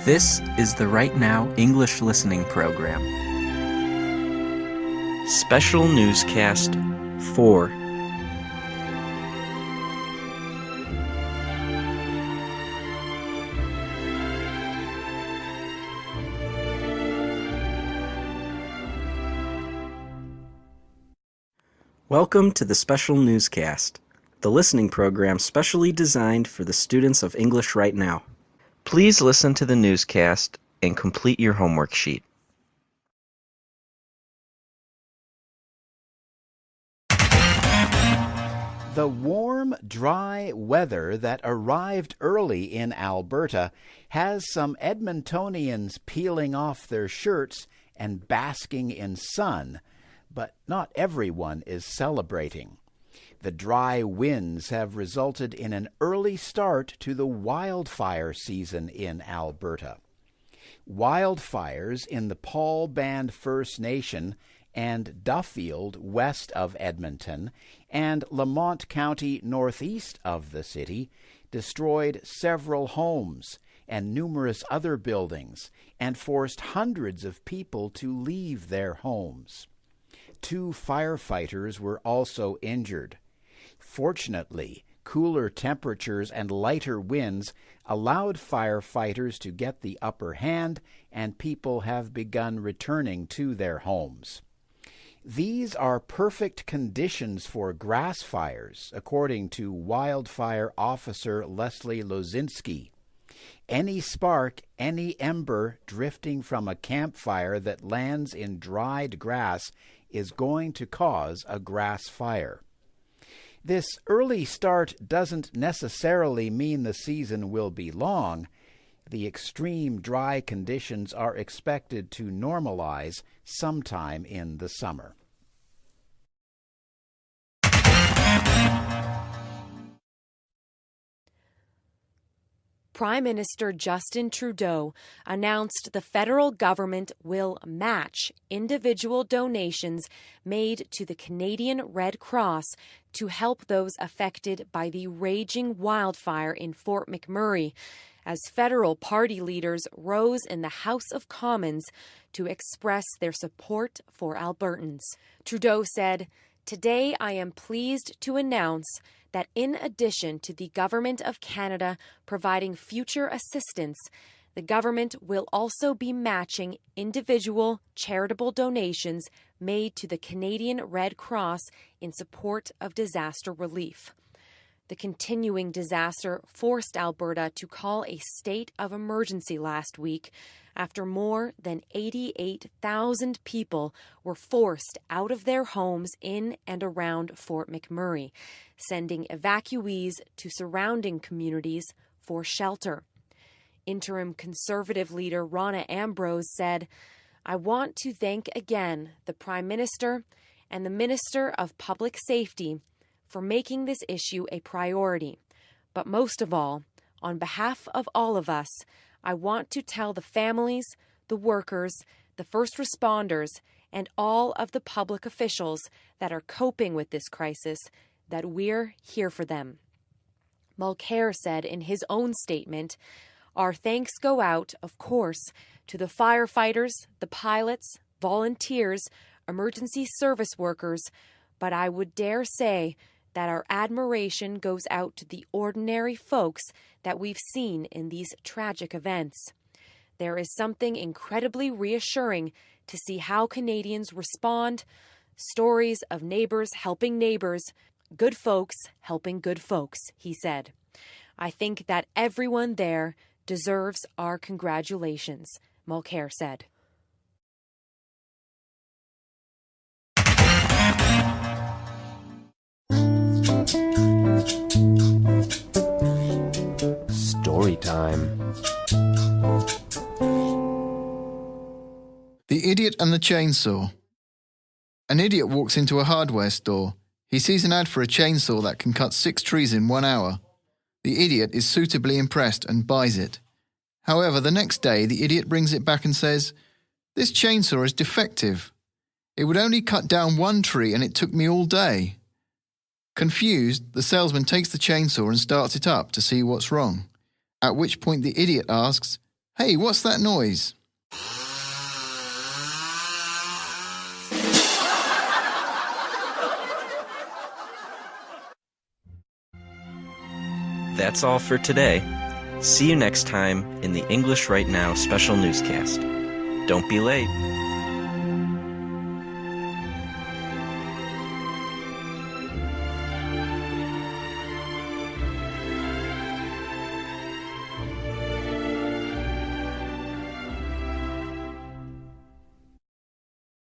This is the Right Now English Listening Program. Special Newscast 4. Welcome to the Special Newscast, the listening program specially designed for the students of English Right Now. Please listen to the newscast and complete your homework sheet. The warm, dry weather that arrived early in Alberta has some Edmontonians peeling off their shirts and basking in sun, but not everyone is celebrating. The dry winds have resulted in an early start to the wildfire season in Alberta. Wildfires in the Paul Band First Nation and Duffield west of Edmonton and Lamont County northeast of the city destroyed several homes and numerous other buildings and forced hundreds of people to leave their homes. 2 firefighters were also injured. Fortunately, cooler temperatures and lighter winds allowed firefighters to get the upper hand, and people have begun returning to their homes. These are perfect conditions for grass fires, according to wildfire officer Leslie Lozinski. Any spark, any ember drifting from a campfire that lands in dried grass is going to cause a grass fire. This early start doesn't necessarily mean the season will be long. The extreme dry conditions are expected to normalize sometime in the summer. Prime Minister Justin Trudeau announced the federal government will match individual donations made to the Canadian Red Cross to help those affected by the raging wildfire in Fort McMurray, as federal party leaders rose in the House of Commons to express their support for Albertans. Trudeau said, "Today I am pleased to announce that in addition to the Government of Canada providing future assistance, the government will also be matching individual charitable donations made to the Canadian Red Cross in support of disaster relief." The continuing disaster forced Alberta to call a state of emergency last week after more than 88,000 people were forced out of their homes in and around Fort McMurray, sending evacuees to surrounding communities for shelter. Interim Conservative leader Rona Ambrose said, "I want to thank again the Prime Minister and the Minister of Public Safety for making this issue a priority. But most of all, on behalf of all of us, I want to tell the families, the workers, the first responders, and all of the public officials that are coping with this crisis that we're here for them." Mulcair said in his own statement, "Our thanks go out, of course, to the firefighters, the pilots, volunteers, emergency service workers, but I would dare say that our admiration goes out to the ordinary folks that we've seen in these tragic events. There is something incredibly reassuring to see how Canadians respond, stories of neighbors helping neighbors, good folks helping good folks," he said. "I think that everyone there deserves our congratulations," Mulcair said. Story time. The Idiot and the Chainsaw. An idiot walks into a hardware store. He sees an ad for a chainsaw that can cut 6 trees in 1 hour. The idiot is suitably impressed and buys it. However, the next day, the idiot brings it back and says, "This chainsaw is defective. It would only cut down 1 tree and it took me all day." Confused, the salesman takes the chainsaw and starts it up to see what's wrong, at which point the idiot asks, Hey, what's that noise? That's all for today. See you next time in the English Right Now special newscast. Don't be late.